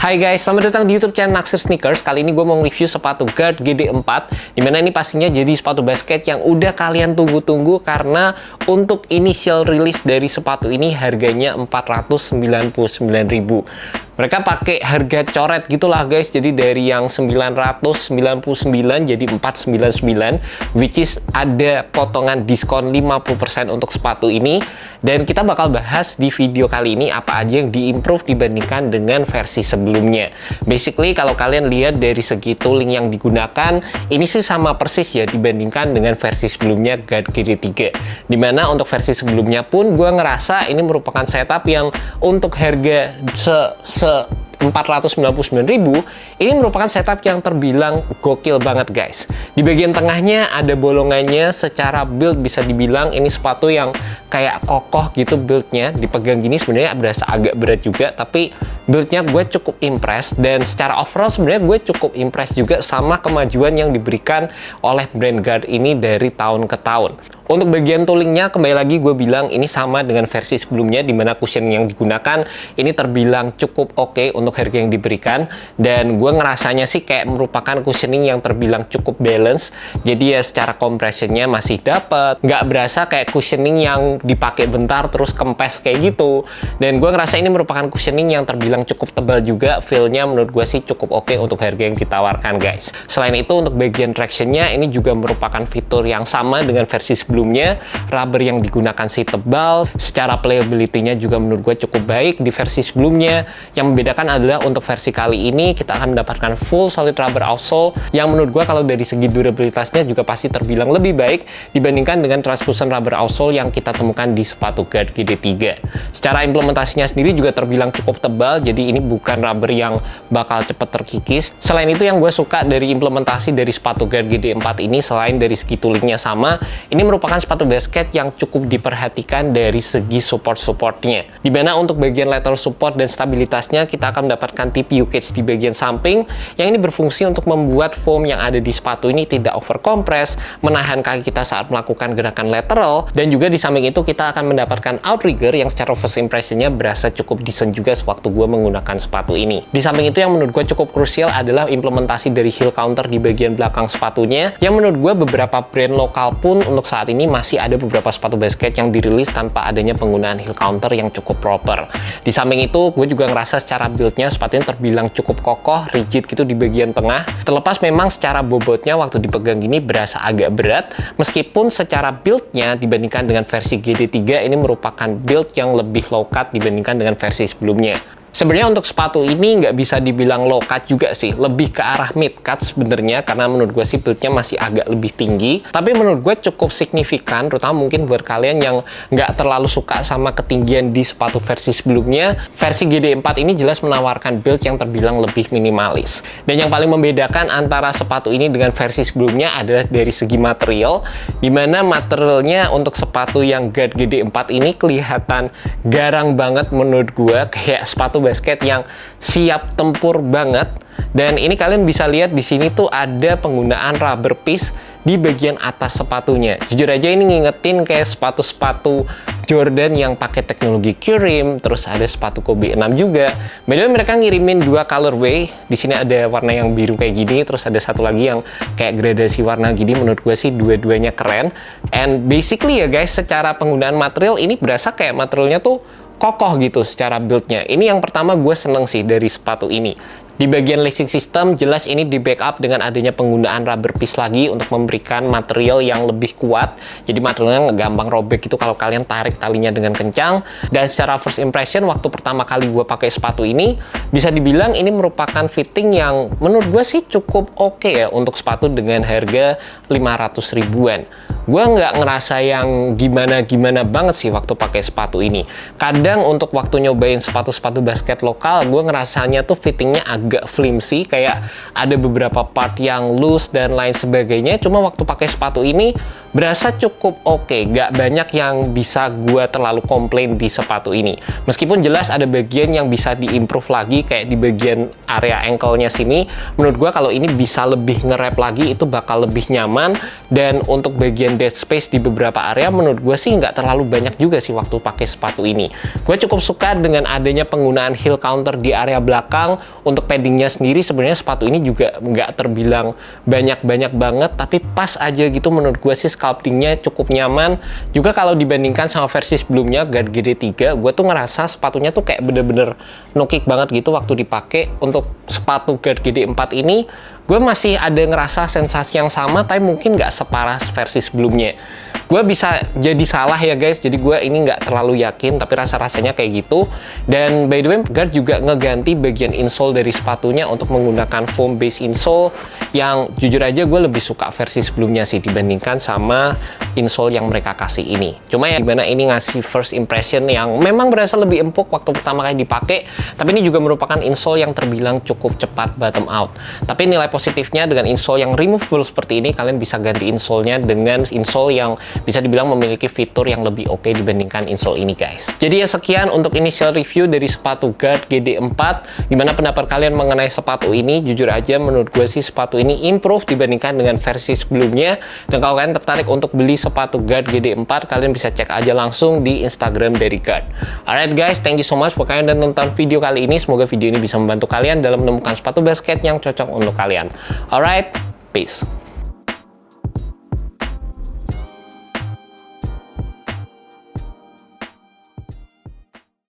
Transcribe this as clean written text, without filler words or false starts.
Hai guys, selamat datang di YouTube channel Naksir Sneakers. Kali ini gue mau review sepatu Guard GD4, dimana ini pastinya jadi sepatu basket yang udah kalian tunggu-tunggu, karena untuk initial release dari sepatu ini harganya 499.000. Mereka pakai harga coret gitulah guys, jadi dari yang 999 jadi 499, which is ada potongan diskon 50% untuk sepatu ini. Dan kita bakal bahas di video kali ini apa aja yang diimprove dibandingkan dengan versi sebelumnya. Basically kalau kalian lihat dari segi tooling yang digunakan, ini sih sama persis ya dibandingkan dengan versi sebelumnya Guard GD3. Dimana untuk versi sebelumnya pun gue ngerasa ini merupakan setup yang untuk harga 499.000 ini merupakan setup yang terbilang gokil banget guys. Di bagian tengahnya ada bolongannya, secara build bisa dibilang ini sepatu yang kayak kokoh gitu buildnya. Dipegang gini sebenarnya berasa agak berat juga, tapi buildnya gue cukup impress. Dan secara overall sebenarnya gue cukup impress juga sama kemajuan yang diberikan oleh brand Guard ini dari tahun ke tahun. Untuk bagian toolingnya kembali lagi gue bilang ini sama dengan versi sebelumnya, dimana cushion yang digunakan ini terbilang cukup oke untuk harga yang diberikan. Dan gue ngerasanya sih kayak merupakan cushioning yang terbilang cukup balance. Jadi ya secara compressionnya masih dapat, nggak berasa kayak cushioning yang dipakai bentar terus kempes kayak gitu. Dan gue ngerasa ini merupakan cushioning yang terbilang cukup tebal juga. Feel-nya menurut gue sih cukup oke untuk harga yang ditawarkan guys. Selain itu untuk bagian tractionnya ini juga merupakan fitur yang sama dengan versi sebelumnya. Rubber yang digunakan sih tebal, secara playability-nya juga menurut gue cukup baik di versi sebelumnya. Yang membedakan adalah untuk versi kali ini kita akan mendapatkan full solid rubber outsole yang menurut gue kalau dari segi durabilitasnya juga pasti terbilang lebih baik dibandingkan dengan translucent rubber outsole yang kita temukan di sepatu Guard GD3. Secara implementasinya sendiri juga terbilang cukup tebal, jadi ini bukan rubber yang bakal cepet terkikis. Selain itu yang gue suka dari implementasi dari sepatu Guard GD4 ini, selain dari segi toolingnya sama, ini merupakan sepatu basket yang cukup diperhatikan dari segi support-supportnya. Dimana untuk bagian lateral support dan stabilitasnya kita akan mendapatkan TPU cage di bagian samping yang ini berfungsi untuk membuat foam yang ada di sepatu ini tidak over compress, menahan kaki kita saat melakukan gerakan lateral. Dan juga di samping itu kita akan mendapatkan outrigger yang secara first impressionnya berasa cukup decent juga sewaktu gue menggunakan sepatu ini. Di samping itu yang menurut gue cukup krusial adalah implementasi dari heel counter di bagian belakang sepatunya, yang menurut gue beberapa brand lokal pun untuk saat ini masih ada beberapa sepatu basket yang dirilis tanpa adanya penggunaan heel counter yang cukup proper. Di samping itu gue juga ngerasa secara buildnya sepatunya terbilang cukup kokoh, rigid gitu di bagian tengah. Terlepas memang secara bobotnya waktu dipegang gini berasa agak berat, meskipun secara buildnya dibandingkan dengan versi GD3 ini merupakan build yang lebih low cut dibandingkan dengan versi sebelumnya. Sebenarnya untuk sepatu ini nggak bisa dibilang low cut juga sih, lebih ke arah mid cut sebenarnya, karena menurut gue sih build-nya masih agak lebih tinggi. Tapi menurut gue cukup signifikan, terutama mungkin buat kalian yang nggak terlalu suka sama ketinggian di sepatu versi sebelumnya. Versi GD4 ini jelas menawarkan build yang terbilang lebih minimalis. Dan yang paling membedakan antara sepatu ini dengan versi sebelumnya adalah dari segi material, dimana materialnya untuk sepatu yang Guard GD4 ini kelihatan garang banget menurut gue, kayak sepatu basket yang siap tempur banget. Dan ini kalian bisa lihat di sini tuh ada penggunaan rubber piece di bagian atas sepatunya. Jujur aja ini ngingetin kayak sepatu-sepatu Jordan yang pakai teknologi Q-rim, terus ada sepatu Kobe 6 juga. By the way, mereka ngirimin dua colorway. Di sini ada warna yang biru kayak gini, terus ada satu lagi yang kayak gradasi warna gini. Menurut gue sih dua-duanya keren. And basically ya guys, secara penggunaan material ini berasa kayak materialnya tuh kokoh gitu secara build-nya. Ini yang pertama gue seneng sih dari sepatu ini. Di bagian lacing system jelas ini di backup dengan adanya penggunaan rubber piece lagi untuk memberikan material yang lebih kuat. Jadi materialnya nggak gampang robek gitu kalau kalian tarik talinya dengan kencang. Dan secara first impression waktu pertama kali gue pakai sepatu ini, bisa dibilang ini merupakan fitting yang menurut gue sih cukup oke ya untuk sepatu dengan harga 500 ribuan. Gue nggak ngerasa yang gimana-gimana banget sih waktu pakai sepatu ini. Kadang untuk waktu nyobain sepatu-sepatu basket lokal, gue ngerasanya tuh fittingnya agak flimsy, kayak ada beberapa part yang loose dan lain sebagainya. Cuma waktu pakai sepatu ini berasa cukup oke. Nggak banyak yang bisa gue terlalu komplain di sepatu ini. Meskipun jelas ada bagian yang bisa diimprove lagi, kayak di bagian area ankle-nya sini. Menurut gue kalau ini bisa lebih nge-wrap lagi, itu bakal lebih nyaman. Dan untuk bagian dead space di beberapa area, menurut gue sih nggak terlalu banyak juga sih waktu pakai sepatu ini. Gue cukup suka dengan adanya penggunaan heel counter di area belakang. Untuk paddingnya sendiri, sebenarnya sepatu ini juga nggak terbilang banyak-banyak banget, tapi pas aja gitu. Menurut gue sih sculptingnya cukup nyaman. Juga kalau dibandingkan sama versi sebelumnya, Guard GD3, gue tuh ngerasa sepatunya tuh kayak bener-bener no kick banget gitu waktu dipakai. Untuk sepatu Guard GD4 ini, gue masih ada ngerasa sensasi yang sama, tapi mungkin nggak separah versi sebelumnya. Gue bisa jadi salah ya guys, jadi gue ini nggak terlalu yakin, tapi rasa-rasanya kayak gitu. Dan by the way, Guard juga ngeganti bagian insole dari sepatunya untuk menggunakan foam base insole, yang jujur aja gue lebih suka versi sebelumnya sih dibandingkan sama insole yang mereka kasih ini. Cuma ya gimana ini ngasih first impression yang memang berasa lebih empuk waktu pertama kali dipakai, tapi ini juga merupakan insole yang terbilang cukup cepat bottom out. Tapi nilai positifnya dengan insole yang removable seperti ini, kalian bisa ganti insole-nya dengan insole yang bisa dibilang memiliki fitur yang lebih oke dibandingkan insole ini guys. Jadi ya sekian untuk initial review dari sepatu Guard GD4. Gimana pendapat kalian mengenai sepatu ini? Jujur aja menurut gue sih sepatu ini improve dibandingkan dengan versi sebelumnya. Dan kalau kalian tertarik untuk beli sepatu Guard GD4, kalian bisa cek aja langsung di Instagram dari Guard. Alright guys, thank you so much buat kalian yang nonton video kali ini. Semoga video ini bisa membantu kalian dalam menemukan sepatu basket yang cocok untuk kalian. Alright, peace.